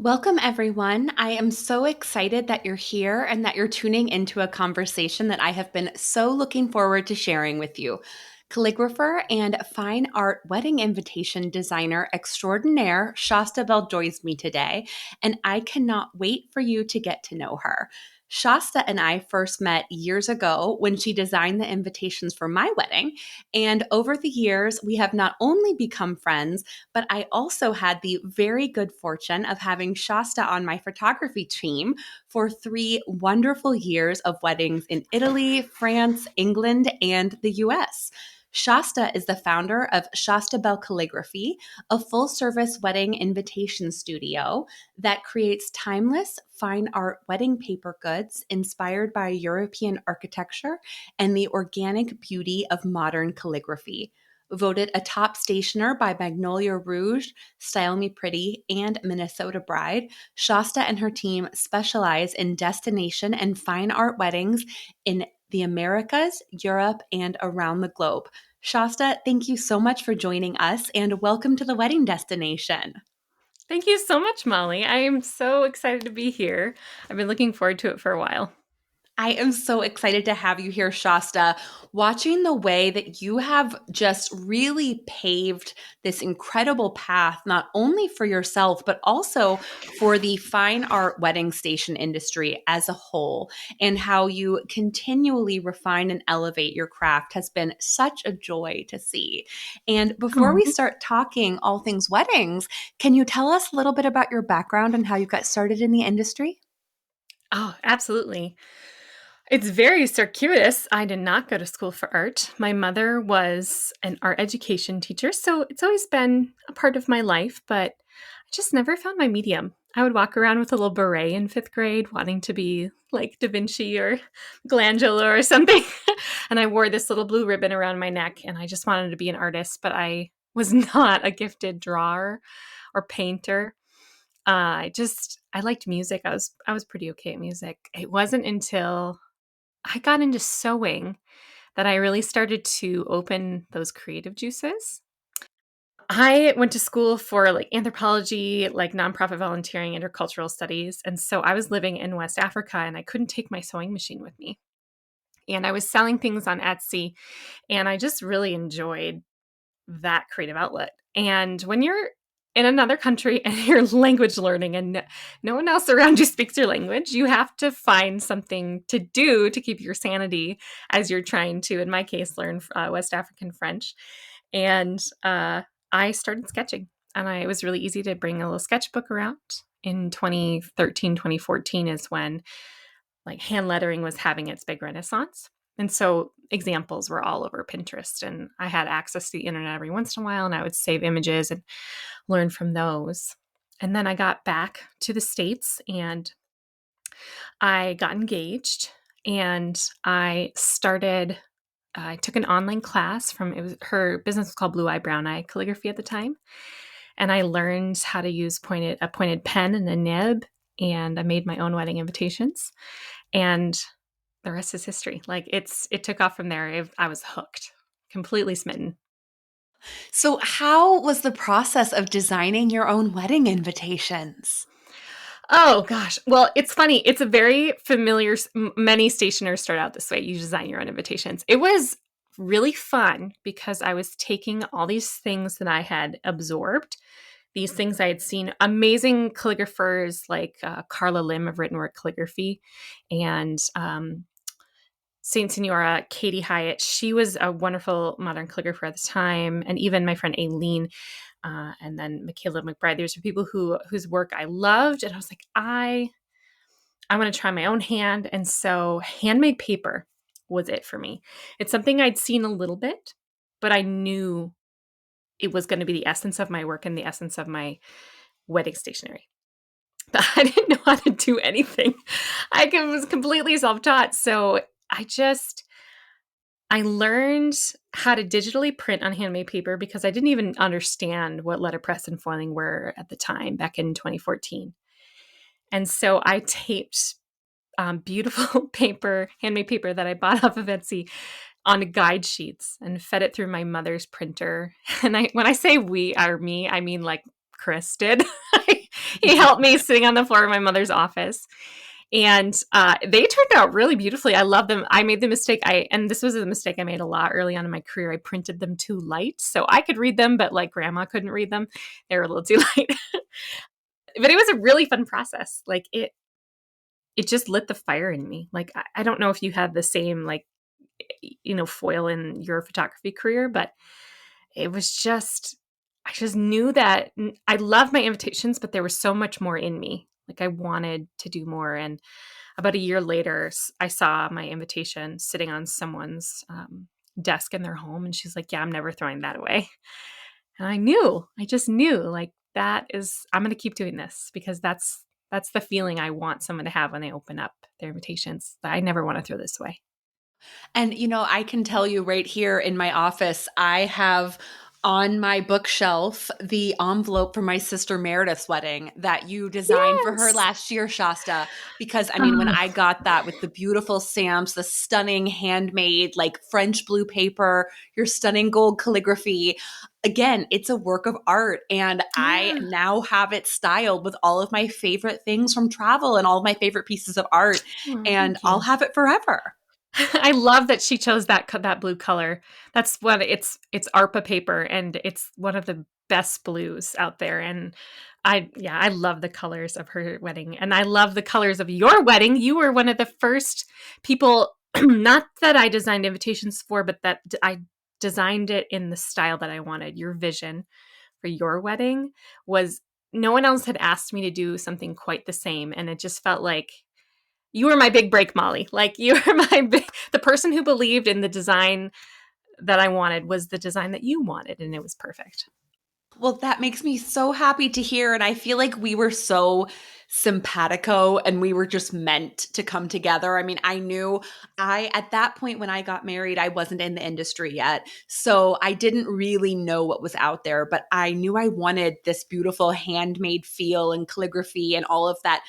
Welcome, everyone. I am so excited that you're here and that you're tuning into a conversation that I have been so looking forward to sharing with you. Calligrapher and fine art wedding invitation designer extraordinaire Shasta Bell joins me today, and I cannot wait for you to get to know her. Shasta and I first met years ago when she designed the invitations for my wedding. And over the years, we have not only become friends, but I also had the very good fortune of having Shasta on my photography team for 3 wonderful years of weddings in Italy, France, England, and the US. Shasta is the founder of Shasta Bell Calligraphy, a full service wedding invitation studio that creates timeless fine art wedding paper goods inspired by European architecture and the organic beauty of modern calligraphy. Voted a top stationer by Magnolia Rouge, Style Me Pretty, and Minnesota Bride, Shasta and her team specialize in destination and fine art weddings in the Americas, Europe, and around the globe. Shasta, thank you so much for joining us and welcome to the wedding destination. Thank you so much, Molly. I am so excited to be here. I've been looking forward to it for a while. I am so excited to have you here, Shasta. Watching the way that you have just really paved this incredible path, not only for yourself, but also for the fine art wedding station industry as a whole, and how you continually refine and elevate your craft has been such a joy to see. And before we Oh, start talking all things weddings, can you tell us a little bit about your background and how you got started in the industry? absolutely. It's very circuitous. I did not go to school for art. My mother was an art education teacher, so it's always been a part of my life, but I just never found my medium. I would walk around with a little beret in fifth grade, wanting to be like Da Vinci or Michelangelo or something. And I wore this little blue ribbon around my neck, and I just wanted to be an artist, but I was not a gifted drawer or painter. I liked music. I was pretty okay at music. It wasn't until I got into sewing that I really started to open those creative juices. I went to school for like anthropology, like nonprofit volunteering, intercultural studies. And so I was living in West Africa and I couldn't take my sewing machine with me. And I was selling things on Etsy and I just really enjoyed that creative outlet. And when you're in another country and you're language learning and no one else around you speaks your language, you have to find something to do to keep your sanity as you're trying to, in my case, learn West African French. And I started sketching, and it was really easy to bring a little sketchbook around. In 2013, 2014 is when like hand lettering was having its big renaissance. And so examples were all over Pinterest, and I had access to the internet every once in a while, and I would save images and learn from those. And then I got back to the States and I got engaged and I took an online class from it was her business was called Blue Eye Brown Eye Calligraphy at the time. And I learned how to use a pointed pen and a nib, and I made my own wedding invitations. And the rest is history. Like it took off from there. I was hooked, completely smitten. So, how was the process of designing your own wedding invitations? Oh gosh. Well, it's funny. It's a very familiar. Many stationers start out this way. You design your own invitations. It was really fun because I was taking all these things that I had absorbed, these things I had seen amazing calligraphers like Carla Lim of Written Word Calligraphy and Saint Senora, Katie Hyatt. She was a wonderful modern calligrapher at the time, and even my friend Aileen, and then Michaela McBride. These were people whose work I loved, and I was like, I want to try my own hand, and so handmade paper was it for me. It's something I'd seen a little bit, but I knew it was going to be the essence of my work and the essence of my wedding stationery. But I didn't know how to do anything. Was completely self-taught, so I just I learned how to digitally print on handmade paper because I didn't even understand what letterpress and foiling were at the time back in 2014. And so I taped beautiful paper, handmade paper that I bought off of Etsy on guide sheets and fed it through my mother's printer. And when I say we or me, I mean like Chris did. He helped me sitting on the floor of my mother's office. And they turned out really beautifully. I love them. I made the mistake. And this was a mistake I made a lot early on in my career. I printed them too light, so I could read them, but like grandma couldn't read them. They were a little too light. But it was a really fun process. Like it just lit the fire in me. Like I don't know if you had the same like foil in your photography career, but it was just I just knew that I loved my invitations, but there was so much more in me. Like I wanted to do more. And about a year later, I saw my invitation sitting on someone's desk in their home, and she's like, "Yeah, I'm never throwing that away." And I just knew, like I'm going to keep doing this because that's the feeling I want someone to have when they open up their invitations. I never want to throw this away. And, I can tell you right here in my office, I have on my bookshelf the envelope for my sister Meredith's wedding that you designed for her Yes. last year, Shasta. Because, I mean, when Oh, I got that with the beautiful stamps, the stunning handmade, like French blue paper, your stunning gold calligraphy, again, it's a work of art. And I yeah. now have it styled with all of my favorite things from travel and all of my favorite pieces of art. Oh, And thank I'll you. have it forever. I love that she chose that blue color. That's what it's ARPA paper, and it's one of the best blues out there. And I love the colors of her wedding, and I love the colors of your wedding. You were one of the first people, not that I designed invitations for, but that I designed it in the style that I wanted. Your vision for your wedding was no one else had asked me to do something quite the same, and it just felt like you were my big break, Molly. Like you were the person who believed in the design that I wanted was the design that you wanted, and it was perfect. Well, that makes me so happy to hear. And I feel like we were so simpatico and we were just meant to come together. I mean, I knew at that point when I got married, I wasn't in the industry yet. So I didn't really know what was out there, but I knew I wanted this beautiful handmade feel and calligraphy and all of that,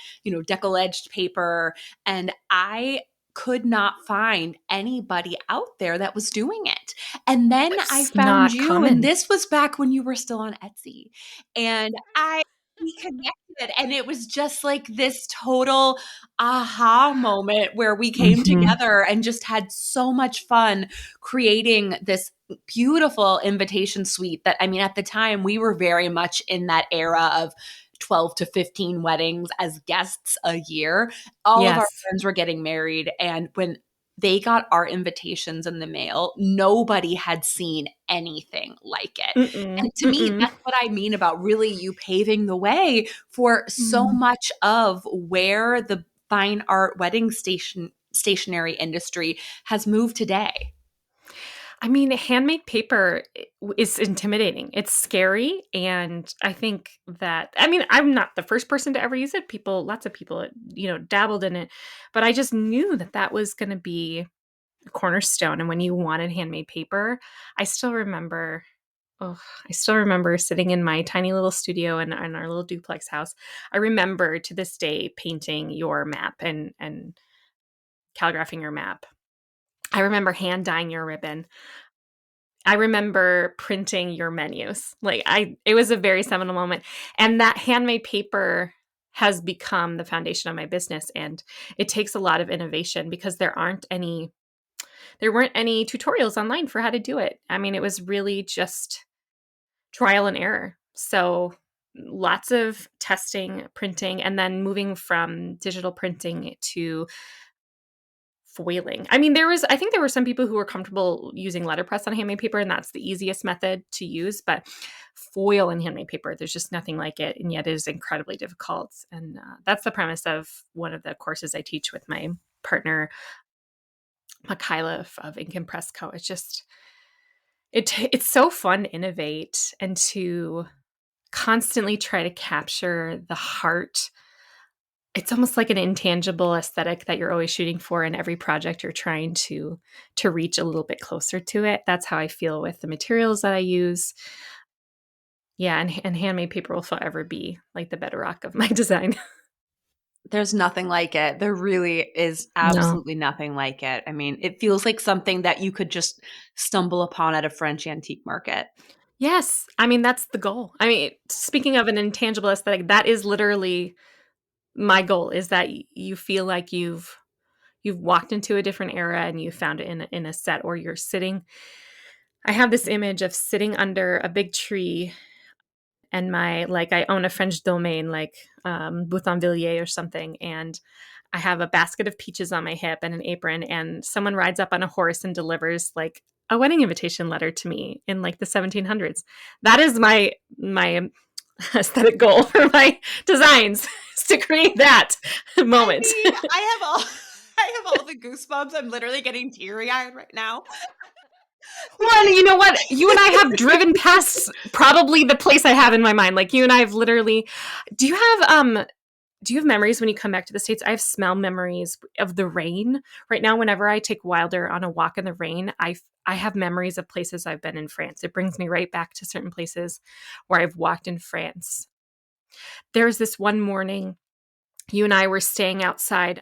deckle edged paper. And I could not find anybody out there that was doing it. And then I It's found not you, and common. this was back when you were still on Etsy. And we connected, and it was just like this total aha moment where we came Mhm. together and just had so much fun creating this beautiful invitation suite that, I mean, at the time, we were very much in that era of 12 to 15 weddings as guests a year. All of our Yes. friends were getting married, and when they got our invitations in the mail, nobody had seen anything like it. Mm-mm. And to me, Mm-mm. that's what I mean about really you paving the way for so Mm. much of where the fine art wedding stationery industry has moved today. I mean, handmade paper is intimidating. It's scary, and I think that I mean, I'm not the first person to ever use it. Lots of people, dabbled in it, but I just knew that that was going to be a cornerstone. And when you wanted handmade paper, I still remember Oh, I still remember sitting in my tiny little studio in our little duplex house. I remember to this day painting your map and calligraphing your map. I remember hand dyeing your ribbon. I remember printing your menus. It was a very seminal moment. And that handmade paper has become the foundation of my business. And it takes a lot of innovation because there weren't any tutorials online for how to do it. I mean, it was really just trial and error. So lots of testing, printing, and then moving from digital printing to foiling. I mean, I think there were some people who were comfortable using letterpress on handmade paper, and that's the easiest method to use. But foil and handmade paper, there's just nothing like it, and yet it is incredibly difficult. And that's the premise of one of the courses I teach with my partner, Makayla of Ink and Press Co. It's just it's so fun to innovate and to constantly try to capture the heart. It's almost like an intangible aesthetic that you're always shooting for in every project you're trying to reach a little bit closer to it. That's how I feel with the materials that I use. Yeah, and handmade paper will forever be like the bedrock of my design. There's nothing like it. There really is No. absolutely nothing like it. I mean, it feels like something that you could just stumble upon at a French antique market. Yes. I mean, that's the goal. I mean, speaking of an intangible aesthetic, that is literally my goal, is that you feel like you've walked into a different era and you found it in a set, or you're sitting. I have this image of sitting under a big tree, and I own a French domain, like Boutonvilliers or something, and I have a basket of peaches on my hip and an apron, and someone rides up on a horse and delivers like a wedding invitation letter to me in like the 1700s. That is my aesthetic goal for my designs, is to create that I moment. mean, I have all I have all the goosebumps. I'm literally getting teary-eyed right now Well, because you know what? You and I have driven past probably the place I have in my mind. Like, you and I have literally. Do you have do you have memories when you come back to the States? I have smell memories of the rain. Right now, whenever I take Wilder on a walk in the rain, I have memories of places I've been in France. It brings me right back to certain places where I've walked in France. There was this one morning, you and I were staying outside.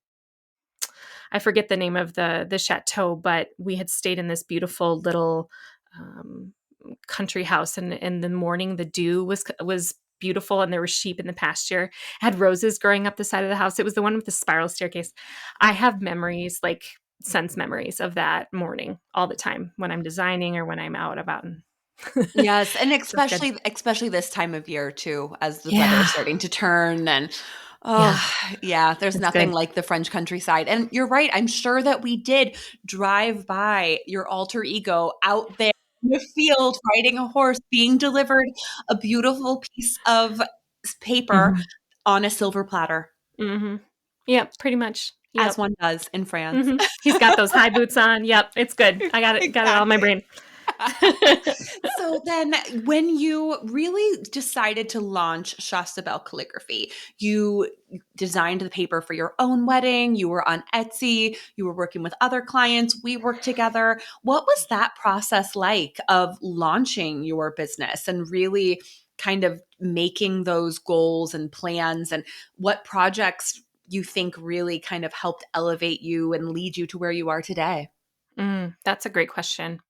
I forget the name of the chateau, but we had stayed in this beautiful little um, country house, and in the morning the dew was beautiful, and there were sheep in the pasture. It had roses growing up the side of the house. It was the one with the spiral staircase. I have memories, like sense memories, of that morning all the time when I'm designing or when I'm out about. yes, and So it's good. especially this time of year too, as the weather is Yeah. starting to turn and oh, Yeah. yeah, there's It's nothing good. like the French countryside. And you're right, I'm sure that we did drive by your alter ego out there in the field riding a horse being delivered a beautiful piece of paper Hmm. on a silver platter, Hmm. Yep. Pretty much. as Yep. one does in France. Hmm. He's got those high boots on. Yep. It's good. I got it all in my Exactly. brain. So then, when you really decided to launch Shasta Bell Calligraphy, you designed the paper for your own wedding, you were on Etsy, you were working with other clients, we worked together. What was that process like of launching your business and really kind of making those goals and plans, and what projects you think really kind of helped elevate you and lead you to where you are today? That's a great question.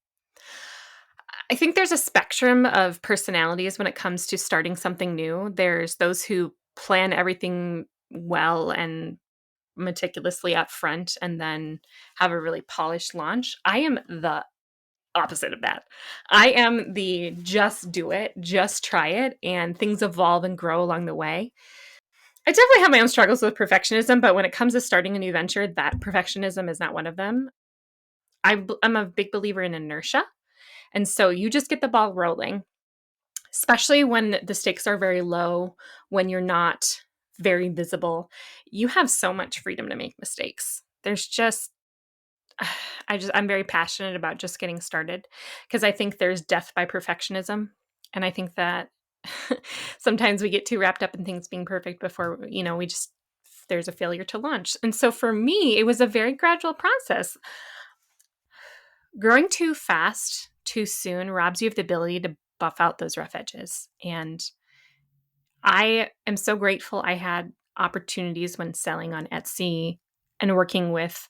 I think there's a spectrum of personalities when it comes to starting something new. There's those who plan everything well and meticulously up front and then have a really polished launch. I am the opposite of that. I am the just do it, just try it, and things evolve and grow along the way. I definitely have my own struggles with perfectionism, but when it comes to starting a new venture, that perfectionism is not one of them. I'm a big believer in inertia. And so you just get the ball rolling, especially when the stakes are very low, when you're not very visible. You have so much freedom to make mistakes. There's just I'm very passionate about just getting started, because I think there's death by perfectionism, and I think that sometimes we get too wrapped up in things being perfect before, we just there's a failure to launch. And so for me, it was a very gradual process. Growing too fast, too soon robs you of the ability to buff out those rough edges. And I am so grateful I had opportunities when selling on Etsy and working with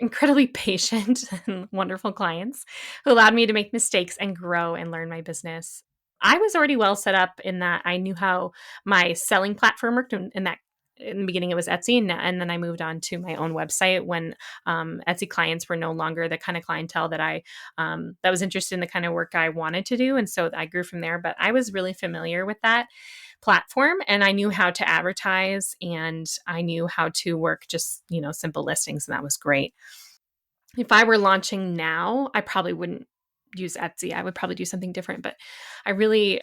incredibly patient and wonderful clients who allowed me to make mistakes and grow and learn my business. I was already well set up in that I knew how my selling platform worked, and that in the beginning it was Etsy, and then I moved on to my own website when Etsy clients were no longer the kind of clientele that I that was interested in the kind of work I wanted to do, and so I grew from there. But I was really familiar with that platform, and I knew how to advertise, and I knew how to work just, simple listings, and that was great. If I were launching now, I probably wouldn't use Etsy. I would probably do something different, but I really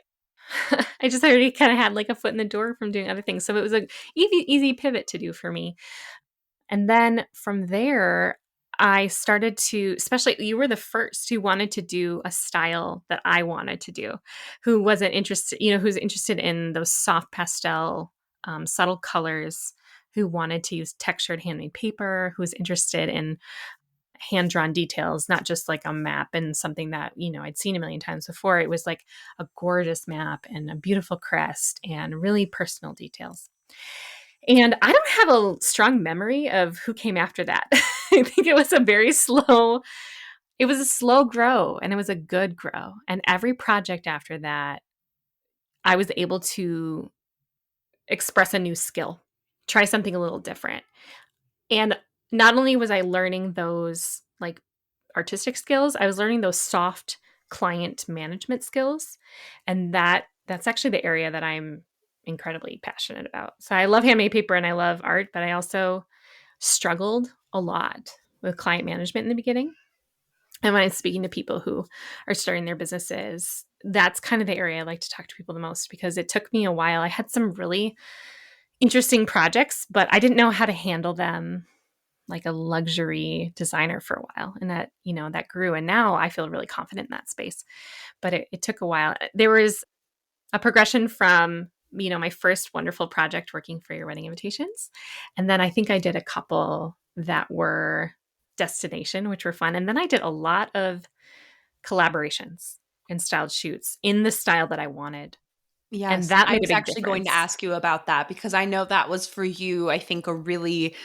I just already kind of had like a foot in the door from doing other things. So it was a easy pivot to do for me. And then from there, I started to, especially you were the first who wanted to do a style that I wanted to do, who wasn't interested, who's interested in those soft pastel, subtle colors, who wanted to use textured handmade paper, who's interested in hand drawn details, not just like a map and something that, I'd seen a million times before. It was like a gorgeous map and a beautiful crest and really personal details. And I don't have a strong memory of who came after that. I think it was a very slow It was a slow grow and it was a good grow. And every project after that, I was able to express a new skill, try something a little different. And not only was I learning those like artistic skills, I was learning those soft client management skills. And that's actually the area that I'm incredibly passionate about. So I love handmade paper and I love art, but I also struggled a lot with client management in the beginning. And when I'm speaking to people who are starting their businesses, that's kind of the area I like to talk to people the most because it took me a while. I had some really interesting projects, but I didn't know how to handle them like a luxury designer for a while. And that, that grew. And now I feel really confident in that space. But it took a while. There was a progression from, my first wonderful project working for your wedding invitations. And then I think I did a couple that were destination, which were fun. And then I did a lot of collaborations and styled shoots in the style that I wanted. And Yes, that I made a was big actually going to difference. ask you about that because I know that was for you, I think, a really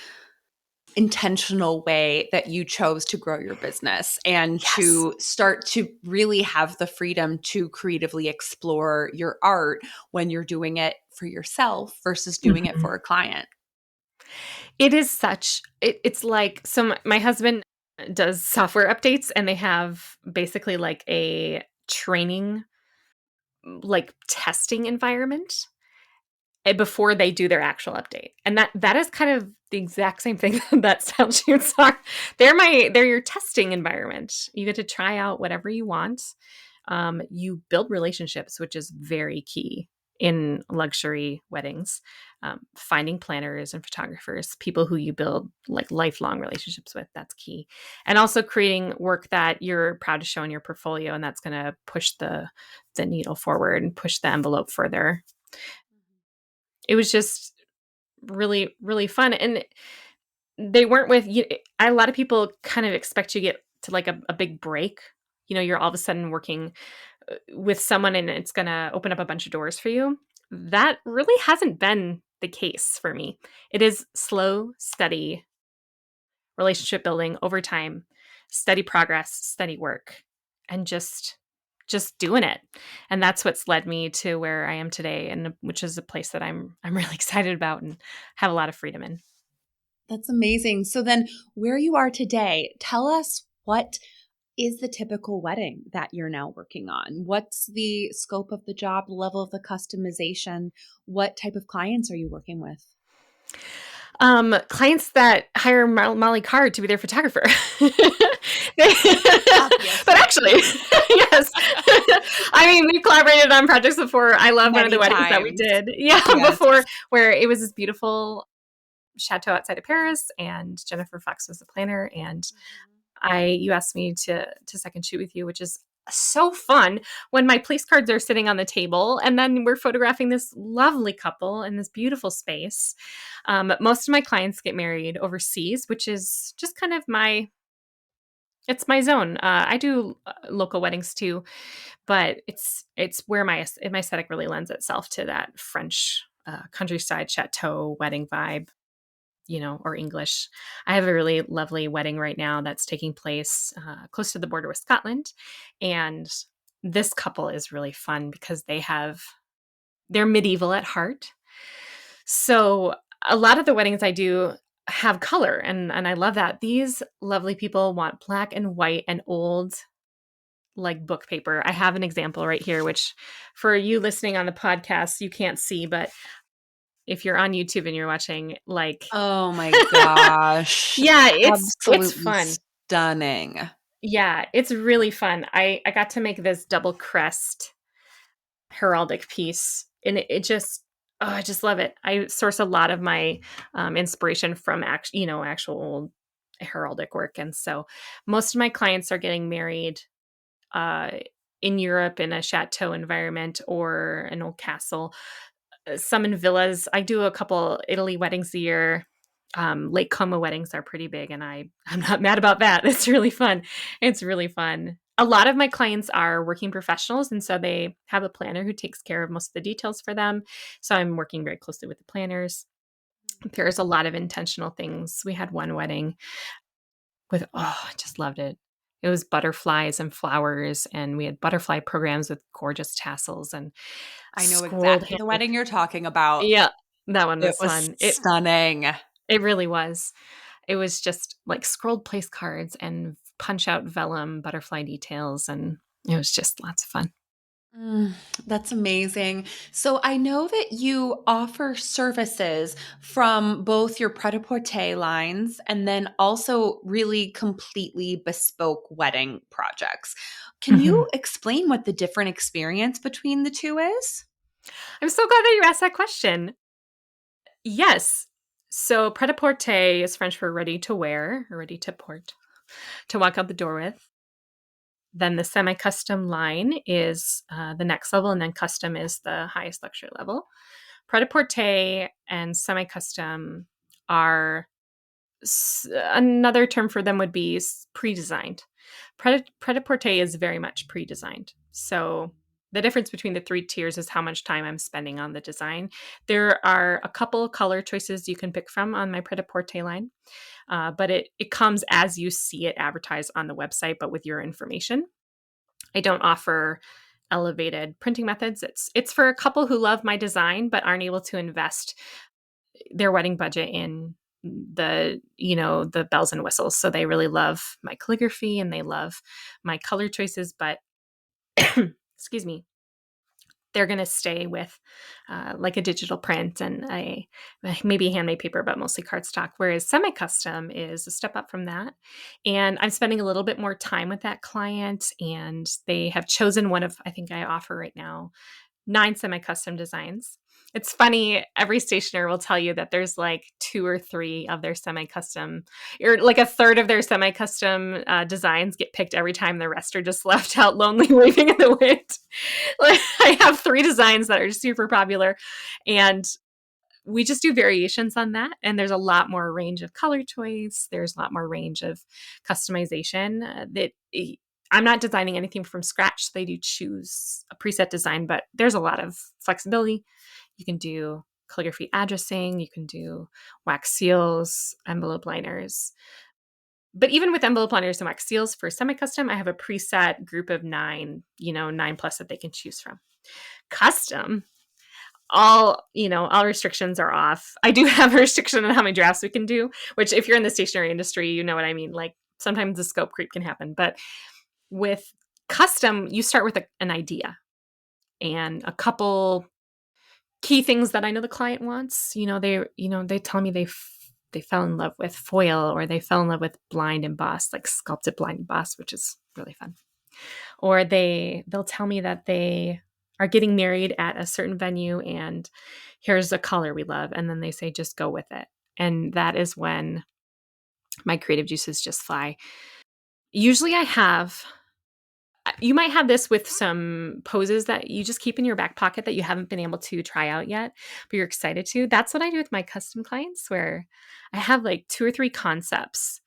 intentional way that you chose to grow your business and Yes. to start to really have the freedom to creatively explore your art when you're doing it for yourself versus doing it Mhm. for a client. It is it's like, so my husband does software updates and they have basically like a training, like testing environment before they do their actual update. And that is kind of the exact same thing that style shoots are. They're your testing environment. You get to try out whatever you want. You build relationships, which is very key in luxury weddings. Finding planners and photographers, people who you build like lifelong relationships with, that's key. And also creating work that you're proud to show in your portfolio, and that's going to push the needle forward and push the envelope further. It was just really, really fun. And they weren't with you. A lot of people kind of expect you to get to like a big break. You're all of a sudden working with someone and it's going to open up a bunch of doors for you. That really hasn't been the case for me. It is slow, steady relationship building over time, steady progress, steady work, and just doing it. And that's what's led me to where I am today, and which is a place that I'm really excited about and have a lot of freedom in. That's amazing. So then where you are today, tell us what is the typical wedding that you're now working on? What's the scope of the job, the level of the customization? What type of clients are you working with? Clients that hire Molly Card to be their photographer. They- Obvious. but actually, yes. I mean, we collaborated on projects before. I love one of the Many weddings that we times. did. Yeah, Yes. before where it was this beautiful chateau outside of Paris, and Jennifer Fox was the planner, and you asked me to second shoot with you, which is so fun when my place cards are sitting on the table and then we're photographing this lovely couple in this beautiful space. Most of my clients get married overseas, which is just kind of it's my zone. I do local weddings too, but it's where my aesthetic really lends itself to that French countryside chateau wedding vibe, or English. I have a really lovely wedding right now that's taking place close to the border with Scotland. And this couple is really fun because they're medieval at heart. So a lot of the weddings I do have color, and I love that. These lovely people want black and white and old like book paper. I have an example right here, which for you listening on the podcast, you can't see, but if you're on YouTube and you're watching, like, Oh my gosh. yeah, it's Absolutely fun. stunning. Yeah, it's really fun. I got to make this double crest heraldic piece, and it just I just love it. I source a lot of my inspiration from actual old heraldic work, and so most of my clients are getting married uh, in Europe in a chateau environment or an old castle. Some in villas. I do a couple Italy weddings a year. Lake Como weddings are pretty big, and I'm not mad about that. It's really fun. It's really fun. A lot of my clients are working professionals, and so they have a planner who takes care of most of the details for them. So I'm working very closely with the planners. There's a lot of intentional things. We had one wedding I just loved it. It was butterflies and flowers, and we had butterfly programs with gorgeous tassels and I know scrolled exactly the handmade. wedding you're talking about. Yeah, that one It was was fun. stunning. It really was. It was just like scrolled place cards and punch out vellum butterfly details, and it was just lots of fun. Mm, that's amazing. So I know that you offer services from both your pret-a-porter lines and then also really completely bespoke wedding projects. Can you Mhm. explain what the different experience between the two is? I'm so glad that you asked that question. Yes. So pret-a-porter is French for ready to wear or ready to port, to walk out the door with. Then the semi-custom line is the next level, and then custom is the highest luxury level. Pret-a-porter and semi-custom are another term for them would be pre-designed. Pret-a-porter is very much pre-designed. So the difference between the three tiers is how much time I'm spending on the design. There are a couple color choices you can pick from on my pret-a-porter line, but it comes as you see it advertised on the website, but with your information. I don't offer elevated printing methods. It's for a couple who love my design but aren't able to invest their wedding budget in the bells and whistles. So they really love my calligraphy and they love my color choices, but excuse me, they're going to stay with like a digital print and a maybe handmade paper, but mostly cardstock. Whereas semi-custom is a step up from that, and I'm spending a little bit more time with that client. And they have chosen one of, I think I offer right now 9 semi-custom designs. It's funny, every stationer will tell you that there's like 2 or 3 of their semi-custom, or like a third of their semi-custom designs get picked every time. The rest are just left out lonely waving in the wind. Like, I have 3 designs that are super popular, and we just do variations on that. And there's a lot more range of color choice. There's a lot more range of customization I'm not designing anything from scratch. So they do choose a preset design, but there's a lot of flexibility. You can do calligraphy addressing, you can do wax seals, envelope liners. But even with envelope liners and wax seals for semi-custom, I have a preset group of 9, 9 plus that they can choose from. Custom, all restrictions are off. I do have a restriction on how many drafts we can do, which if you're in the stationery industry, you know what I mean. Like sometimes the scope creep can happen, but with custom, you start with an idea and a couple key things that I know the client wants. They tell me they fell in love with foil, or they fell in love with blind embossed, like sculpted blind embossed, which is really fun. Or they'll tell me that they are getting married at a certain venue and here's a color we love, and then they say just go with it. And that is when my creative juices just fly. Usually I have you might have this with some poses that you just keep in your back pocket that you haven't been able to try out yet, but you're excited to. That's what I do with my custom clients, where I have like 2 or 3 concepts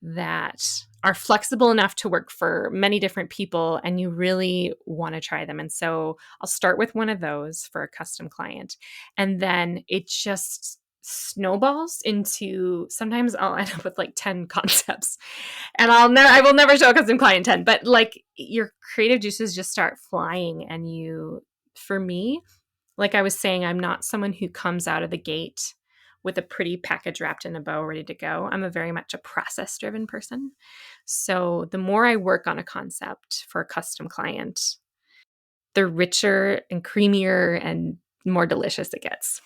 that are flexible enough to work for many different people and you really want to try them. And so I'll start with one of those for a custom client. And then it just snowballs into, sometimes I'll end up with like 10 concepts. And I will never show a custom client 10, but like your creative juices just start flying. And for me, like I was saying, I'm not someone who comes out of the gate with a pretty package wrapped in a bow ready to go. I'm a very much a process driven person. So the more I work on a concept for a custom client, the richer and creamier and more delicious it gets.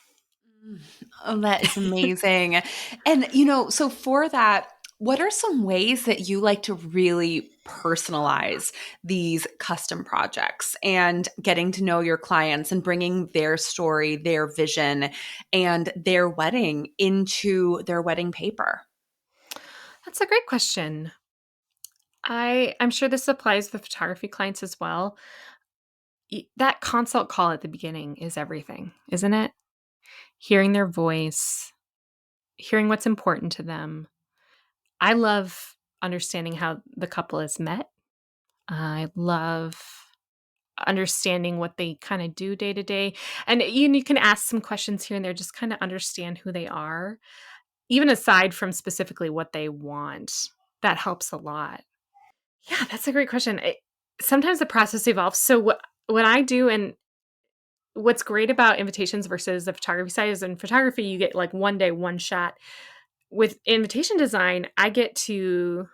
Mm. Oh, that is amazing. And, so for that, what are some ways that you like to really personalize these custom projects and getting to know your clients and bringing their story, their vision, and their wedding into their wedding paper? That's a great question. I'm sure this applies with photography clients as well. That consult call at the beginning is everything, isn't it? Hearing their voice, hearing what's important to them. I love understanding how the couple is met. I love understanding what they kind of do day to day. And you can ask some questions here and there, just kind of understand who they are, even aside from specifically what they want. That helps a lot. Yeah, that's a great question. Sometimes the process evolves. So what I do, and what's great about invitations versus the photography side, is in photography you get like one day, one shot. With invitation design, I get to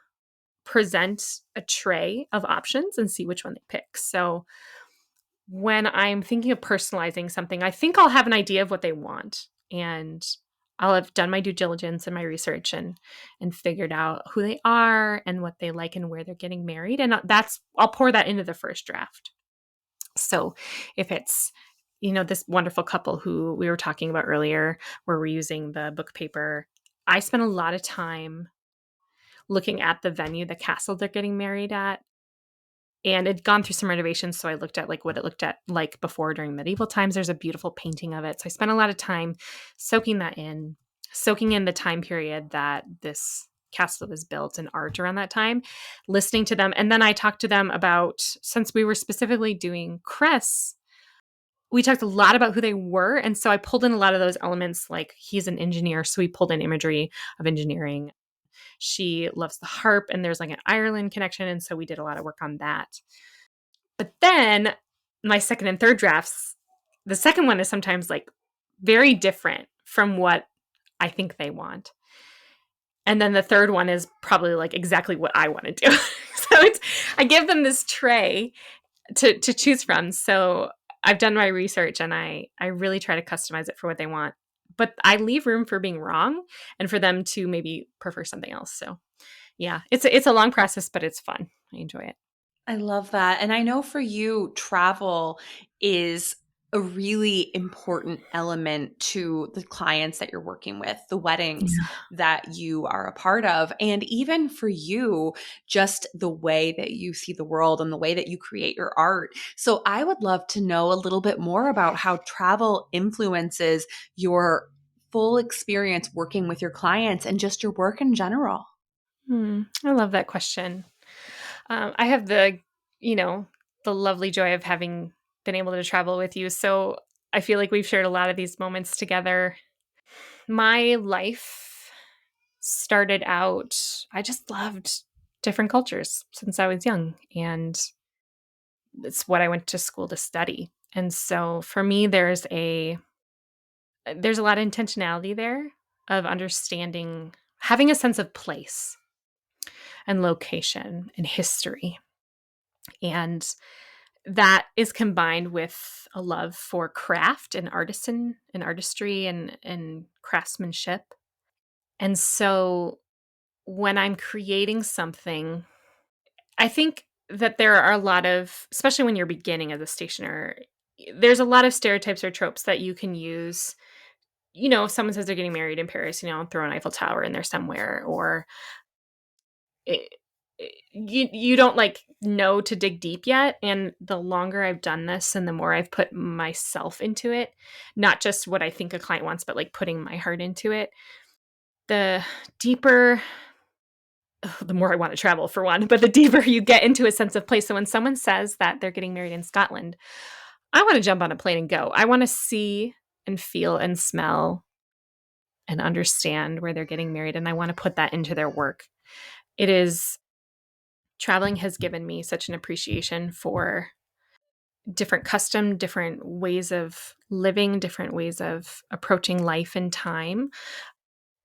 present a tray of options and see which one they pick. So when I'm thinking of personalizing something, I think I'll have an idea of what they want, and I'll have done my due diligence and my research and figured out who they are and what they like and where they're getting married, and that's I'll pour that into the first draft. So if it's, this wonderful couple who we were talking about earlier, where we're using the book paper, I spent a lot of time looking at the venue, the castle they're getting married at, and it'd gone through some renovations. So I looked at like what it looked at like before during medieval times. There's a beautiful painting of it. So I spent a lot of time soaking that in, soaking in the time period that this castle was built and art around that time, listening to them. And then I talked to them about, since we were specifically doing crests, we talked a lot about who they were. And so I pulled in a lot of those elements. Like, he's an engineer, so we pulled in imagery of engineering. She loves the harp, and there's like an Ireland connection. And so we did a lot of work on that. But then my second and third drafts, the second one is sometimes like very different from what I think they want. And then the third one is probably like exactly what I want to do. I give them this tray to choose from. So I've done my research, and I really try to customize it for what they want. But I leave room for being wrong and for them to maybe prefer something else. So yeah, it's a long process, but it's fun. I enjoy it. I love that. And I know for you, travel is a really important element to the clients that you're working with, the weddings Yeah. that you are a part of. And even for you, just the way that you see the world and the way that you create your art. So I would love to know a little bit more about how travel influences your full experience working with your clients and just your work in general. I love that question. I have you know, the lovely joy of having been able to travel with you. So I feel like we've shared a lot of these moments together. My life started out, I just loved different cultures since I was young. And it's what I went to school to study. And so for me, there's a lot of intentionality there of understanding, having a sense of place and location and history. And that is combined with a love for craft and artistry and craftsmanship. And so when I'm creating something, I think that there are a lot of, especially when you're beginning as a stationer, there's a lot of stereotypes or tropes that you can use. If someone says they're getting married in Paris, throw an Eiffel Tower in there somewhere, or it, you don't like know to dig deep yet. And the longer I've done this and the more I've put myself into it, not just what I think a client wants, but like putting my heart into it, the deeper, the more I want to travel, for one, but the deeper you get into a sense of place. So when someone says that they're getting married in Scotland, I want to jump on a plane and go. I want to see and feel and smell and understand where they're getting married, and I want to put that into their work. It is Traveling has given me such an appreciation for different custom, different ways of living, different ways of approaching life and time.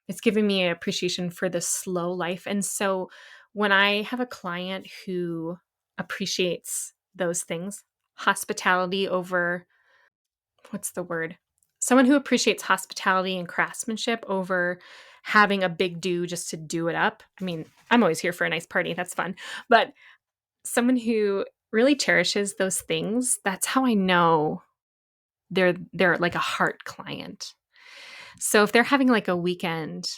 It's given me an appreciation for the slow life. And so when I have a client who appreciates those things, hospitality over, what's the word? Someone who appreciates hospitality and craftsmanship over having a big do just to do it up. I mean, I'm always here for a nice party. That's fun. But someone who really cherishes those things, that's how I know they're like a heart client. So if they're having like a weekend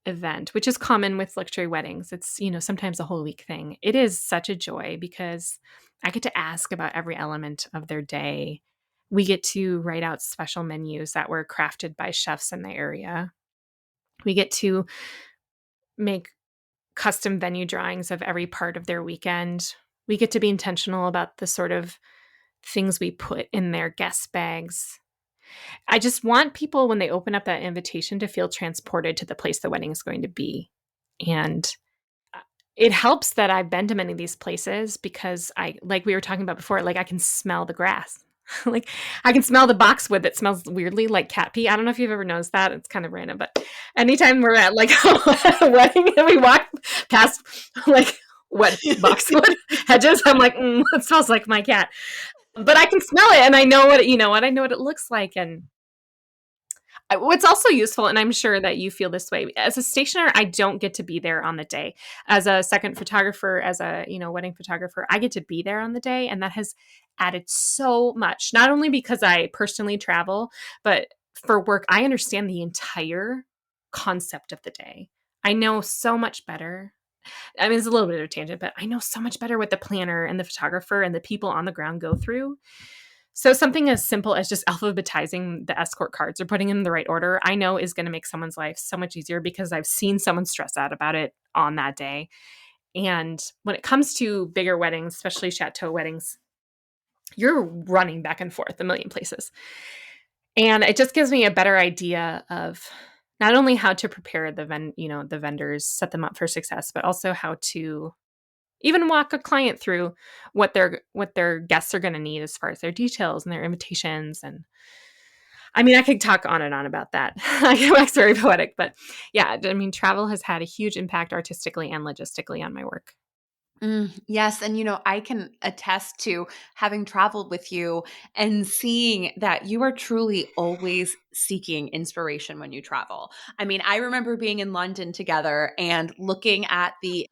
event, which is common with luxury weddings, it's, sometimes a whole week thing. It is such a joy because I get to ask about every element of their day. We get to write out special menus that were crafted by chefs in the area. We get to make custom venue drawings of every part of their weekend. We get to be intentional about the sort of things we put in their guest bags. I just want people, when they open up that invitation, to feel transported to the place the wedding is going to be. And it helps that I've been to many of these places because like we were talking about before, like I can smell the grass. Like I can smell the boxwood that smells weirdly like cat pee. I don't know if you've ever noticed that. It's kind of random, but anytime we're at like a wedding and we walk past like wet boxwood hedges, I'm like, it smells like my cat. But I can smell it and I know what, I know what it looks like. And what's also useful, and I'm sure that you feel this way, as a stationer, I don't get to be there on the day. As a second photographer, as a wedding photographer, I get to be there on the day, and that has added so much. Not only because I personally travel, but for work, I understand the entire concept of the day. I know so much better. I mean, it's a little bit of a tangent, but I know so much better what the planner and the photographer and the people on the ground go through. So something as simple as just alphabetizing the escort cards or putting them in the right order, I know is going to make someone's life so much easier because I've seen someone stress out about it on that day. And when it comes to bigger weddings, especially chateau weddings, you're running back and forth a million places. And it just gives me a better idea of not only how to prepare the vendors, set them up for success, but also how to even walk a client through what their guests are going to need as far as their details and their invitations. And I mean, I could talk on and on about that. I wax very poetic, but yeah, I mean, travel has had a huge impact artistically and logistically on my work. Yes. And, I can attest to having traveled with you and seeing that you are truly always seeking inspiration when you travel. I mean, I remember being in London together and looking at the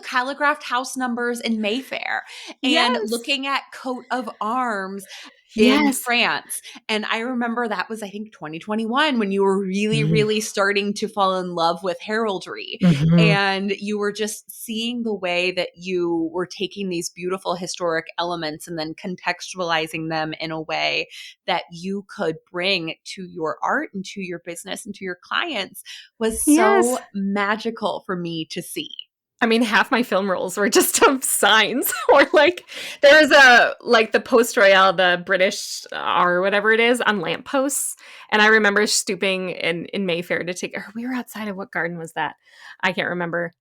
calligraphed house numbers in Mayfair and Yes. looking at coat of arms in Yes. France. And I remember that was, I think, 2021 when you were really, Mhm. really starting to fall in love with heraldry, Mhm. and you were just seeing the way that you were taking these beautiful historic elements and then contextualizing them in a way that you could bring to your art and to your business and to your clients was Yes. so magical for me to see. I mean, half my film rolls were just of signs or like there was a like the Post Royale, the British or whatever it is on lampposts. And I remember stooping in Mayfair to take, or we were outside of what garden was that? I can't remember.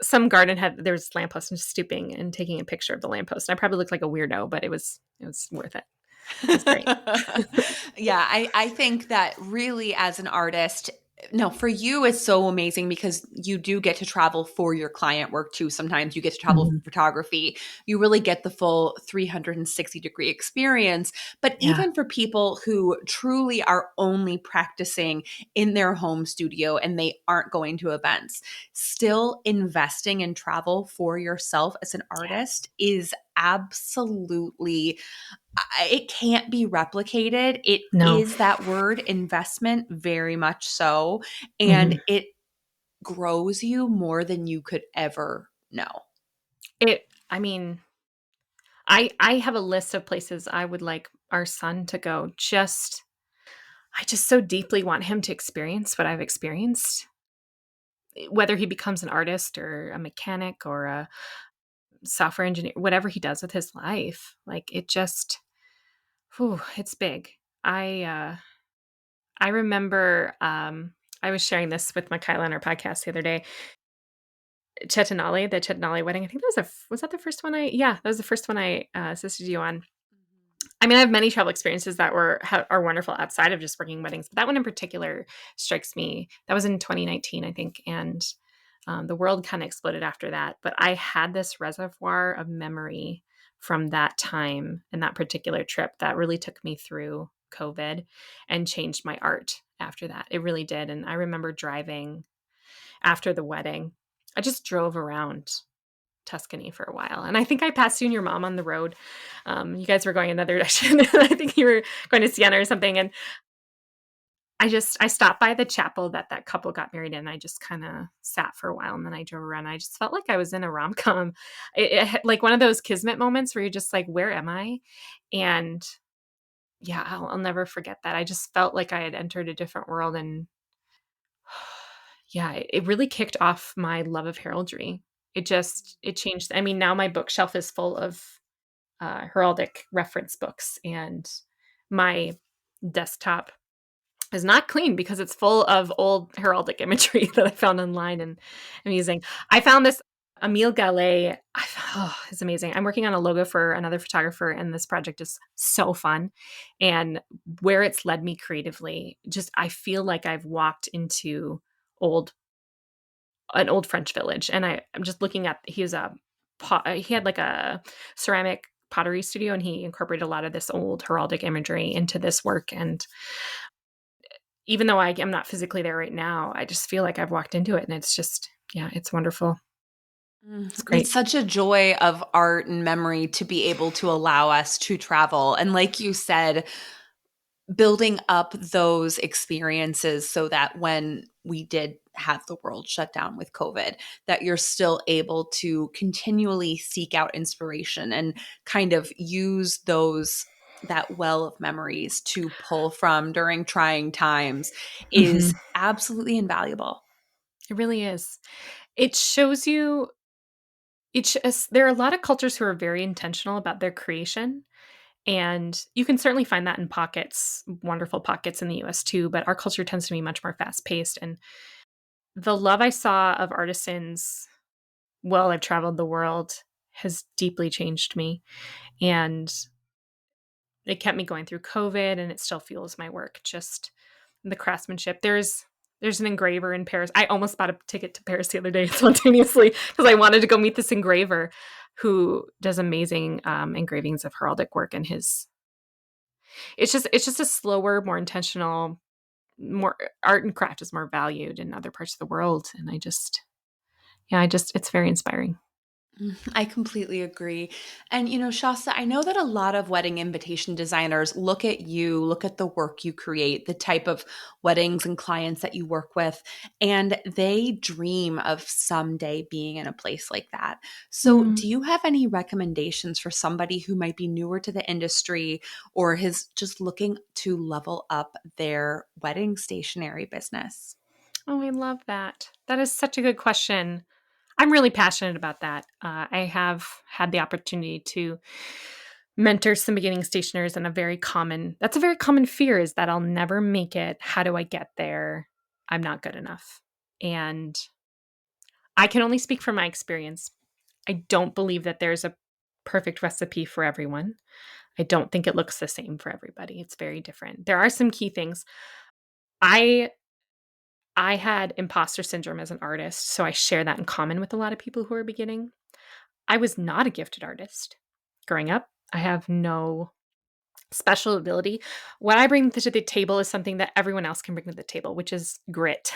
Some garden had there was lamppost and stooping and taking a picture of the lamppost. And I probably looked like a weirdo, but it was worth it. It was great. Yeah, I think that really as an artist, no, for you it's so amazing because you do get to travel for your client work too. Sometimes you get to travel for Mhm. photography. You really get the full 360-degree experience. But Yeah. even for people who truly are only practicing in their home studio and they aren't going to events, still investing in travel for yourself as an Yes. artist is absolutely it can't be replicated. It No. is that word investment, very much so. And Mhm. it grows you more than you could ever know. I mean, I have a list of places I would like our son to go. I just so deeply want him to experience what I've experienced, whether he becomes an artist or a mechanic or a software engineer, whatever he does with his life. Like it just, whew, it's big. I remember I was sharing this with Michaela on our podcast the other day. The Chetanali wedding. I think that was that the first one yeah, that was the first one I assisted you on. I mean, I have many travel experiences that are wonderful outside of just working weddings, but that one in particular strikes me. That was in 2019, I think, and the world kind of exploded after that. But I had this reservoir of memory from that time and that particular trip that really took me through COVID and changed my art after that. It really did. And I remember driving after the wedding. I just drove around Tuscany for a while. And I think I passed you and your mom on the road. You guys were going another direction. I think you were going to Siena or something. And I stopped by the chapel that couple got married in. I just kind of sat for a while and then I drove around. I just felt like I was in a rom com, like one of those kismet moments where you're just like, where am I? And yeah, I'll never forget that. I just felt like I had entered a different world. And yeah, it really kicked off my love of heraldry. It changed. I mean, now my bookshelf is full of heraldic reference books, and my desktop is not clean because it's full of old heraldic imagery that I found online and I'm using. I found this Emile Gallet, is amazing. I'm working on a logo for another photographer, and this project is so fun. And where it's led me creatively, just I feel like I've walked into old an old French village. And I'm just looking at he was a he had like a ceramic pottery studio, and he incorporated a lot of this old heraldic imagery into this work. And even though I am not physically there right now, I just feel like I've walked into it, and it's just yeah, it's wonderful. It's It's great. such a joy of art and memory to be able to allow us to travel. And like you said, building up those experiences so that when we did have the world shut down with COVID, that you're still able to continually seek out inspiration and kind of use those that well of memories to pull from during trying times is Mhm. absolutely invaluable. It really is. It shows you there are a lot of cultures who are very intentional about their creation, and you can certainly find that in pockets, wonderful pockets in the US too, but our culture tends to be much more fast-paced, and the love I saw of artisans while I've traveled the world has deeply changed me, and it kept me going through COVID, and it still fuels my work, just the craftsmanship. There's an engraver in Paris. I almost bought a ticket to Paris the other day spontaneously because I wanted to go meet this engraver who does amazing engravings of heraldic work. And his it's just a slower, more intentional, more art and craft is more valued in other parts of the world. And I just it's very inspiring. I completely agree. And, Shasta, I know that a lot of wedding invitation designers look at you, look at the work you create, the type of weddings and clients that you work with, and they dream of someday being in a place like that. So, Mm. do you have any recommendations for somebody who might be newer to the industry or is just looking to level up their wedding stationery business? Oh, I love that. That is such a good question. I'm really passionate about that. I have had the opportunity to mentor some beginning stationers, and that's a very common fear is that I'll never make it. How do I get there? I'm not good enough. And I can only speak from my experience. I don't believe that there's a perfect recipe for everyone. I don't think it looks the same for everybody. It's very different. There are some key things. I I had imposter syndrome as an artist, so I share that in common with a lot of people who are beginning. I was not a gifted artist growing up. I have no special ability. What I bring to the table is something that everyone else can bring to the table, which is grit.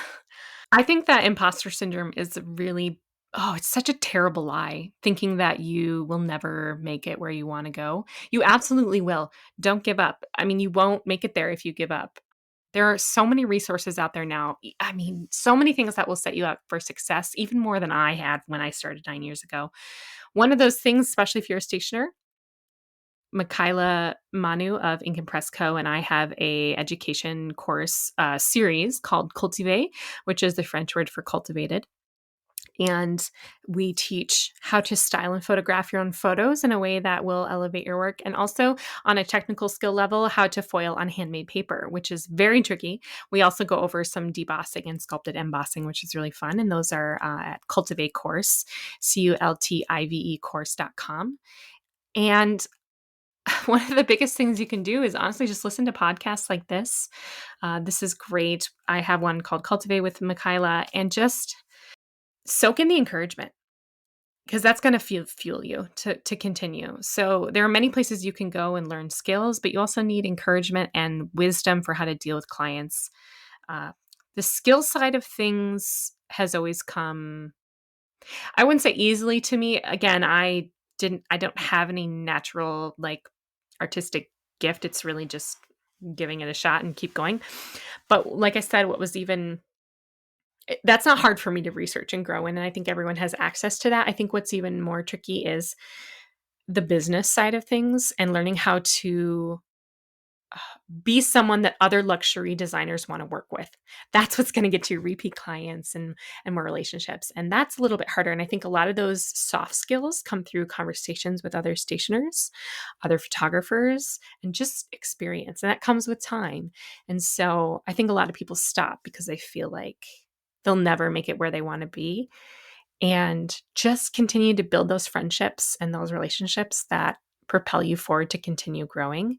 I think that imposter syndrome is really it's such a terrible lie, thinking that you will never make it where you wanna go. You absolutely will. Don't give up. I mean, you won't make it there if you give up. There are so many resources out there now. I mean, so many things that will set you up for success, even more than I had when I started 9 years ago. One of those things, especially if you're a stationer, Michaela Manu of Ink and Press Co. and I have a education course series called Cultiver, which is the French word for cultivated. And we teach how to style and photograph your own photos in a way that will elevate your work. And also, on a technical skill level, how to foil on handmade paper, which is very tricky. We also go over some debossing and sculpted embossing, which is really fun. And those are at Cultivate Course, CULTIVE course.com. And one of the biggest things you can do is honestly just listen to podcasts like this. This is great. I have one called Cultivate with Michaela, and just soak in the encouragement because that's going to fuel you to continue. So there are many places you can go and learn skills, but you also need encouragement and wisdom for how to deal with clients. Uh, the skill side of things has always come, I wouldn't say easily to me. Again, I don't have any natural like artistic gift. It's really just giving it a shot and keep going. But like I said, that's not hard for me to research and grow in. And I think everyone has access to that. I think what's even more tricky is the business side of things and learning how to be someone that other luxury designers want to work with. That's what's going to get you repeat clients and more relationships. And that's a little bit harder. And I think a lot of those soft skills come through conversations with other stationers, other photographers, and just experience. And that comes with time. And so I think a lot of people stop because they feel like they'll never make it where they want to be. and just continue to build those friendships and those relationships that propel you forward to continue growing.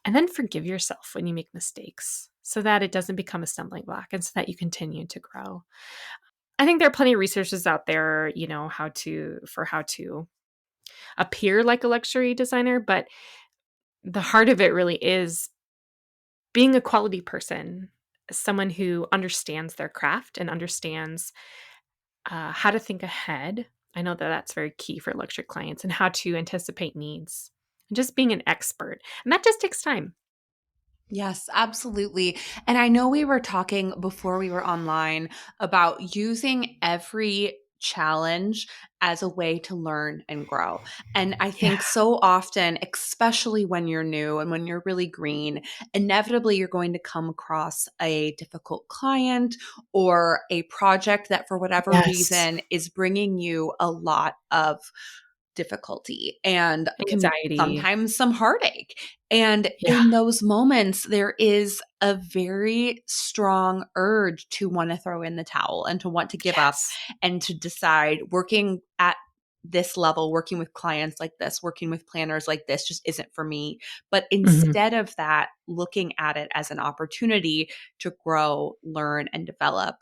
And then forgive yourself when you make mistakes so that it doesn't become a stumbling block and so that you continue to grow. I think there are plenty of resources out there, how to appear like a luxury designer, but the heart of it really is being a quality person, someone who understands their craft and understands how to think ahead. I know that that's very key for luxury clients and how to anticipate needs and just being an expert. And that just takes time. Yes, absolutely. And I know we were talking before we were online about using every challenge as a way to learn and grow. And I Yeah. think so often, especially when you're new and when you're really green, inevitably you're going to come across a difficult client or a project that, for whatever Yes. reason, is bringing you a lot of difficulty and can Anxiety. sometimes some heartache. And Yeah. in those moments, there is a very strong urge to want to throw in the towel and to want to give up Yes. and to decide working at this level, working with clients like this, working with planners like this just isn't for me. But Mhm. instead of that, looking at it as an opportunity to grow, learn, and develop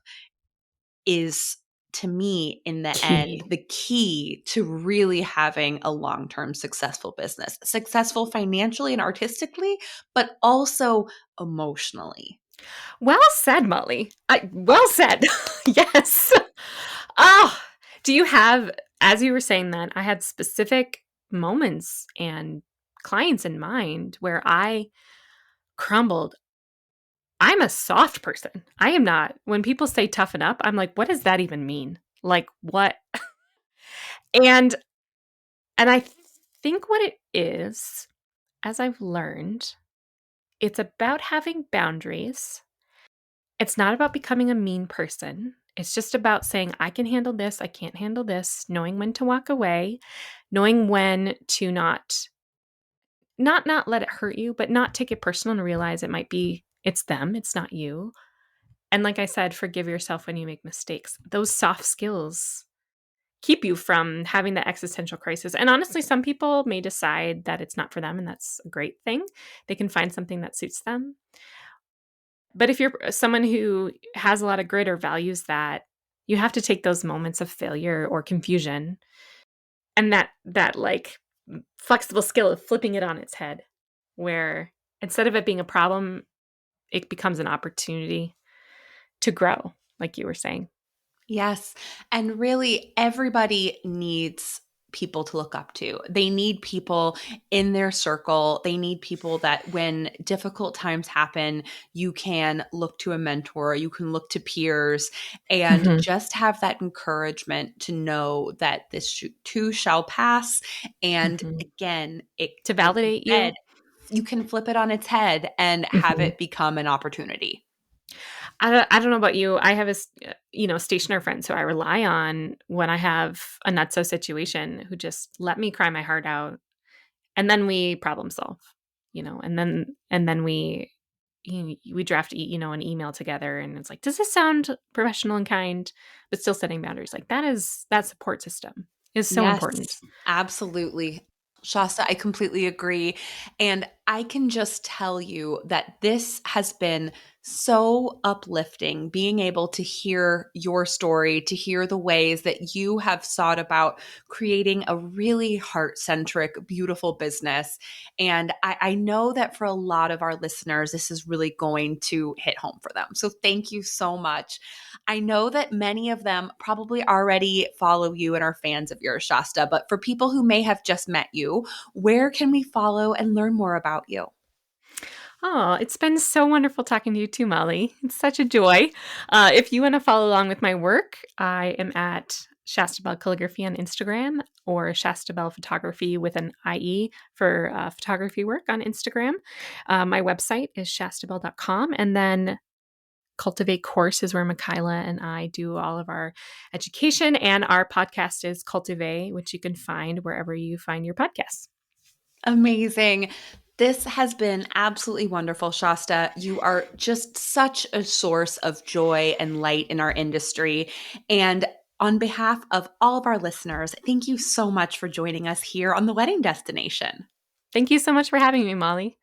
is, to me, in the Key. end, the key to really having a long-term successful business. Successful financially and artistically, but also emotionally. Well said, Molly. Well said. Yes. Oh, do you have, as you were saying that, I had specific moments and clients in mind where I crumbled. I'm a soft person. I am not. When people say toughen up, I'm like, what does that even mean? Like what? And I think what it is, as I've learned, it's about having boundaries. It's not about becoming a mean person. It's just about saying I can handle this, I can't handle this, knowing when to walk away, knowing when to not let it hurt you, but not take it personal and realize it might be it's them, it's not you. And like I said, forgive yourself when you make mistakes. Those soft skills keep you from having the existential crisis. And honestly, some people may decide that it's not for them, and that's a great thing. They can find something that suits them. But if you're someone who has a lot of grit or values that, you have to take those moments of failure or confusion and that like flexible skill of flipping it on its head, where instead of it being a problem, it becomes an opportunity to grow, like you were saying. Yes. And really, everybody needs people to look up to. They need people in their circle. They need people that when difficult times happen, you can look to a mentor, you can look to peers, and Mhm. just have that encouragement to know that this too shall pass. And Mhm. again, it, To like you validate said, you. you can flip it on its head and have Mhm. it become an opportunity. I don't know about you. I have stationer friends who I rely on when I have a not so situation who just let me cry my heart out, and then we problem solve, and then we draft an email together, and it's like, does this sound professional and kind, but still setting boundaries? Like that support system is so Yes, important. absolutely. Shasta, I completely agree. And I can just tell you that this has been so uplifting being able to hear your story, to hear the ways that you have thought about creating a really heart centric, beautiful business. And I know that for a lot of our listeners, this is really going to hit home for them. So thank you so much. I know that many of them probably already follow you and are fans of yours, Shasta, but for people who may have just met you, where can we follow and learn more about you? Oh, it's been so wonderful talking to you too, Molly. It's such a joy. If you want to follow along with my work, I am at Shasta Bell Calligraphy on Instagram, or Shasta Bell Photography with an IE for photography work on Instagram. My website is shastabell.com. And then Cultivate Course is where Michaela and I do all of our education. And our podcast is Cultivate, which you can find wherever you find your podcasts. Amazing. This has been absolutely wonderful, Shasta. You are just such a source of joy and light in our industry. And On behalf of all of our listeners, thank you so much for joining us here on The Wedding Destination. Thank you so much for having me, Molly.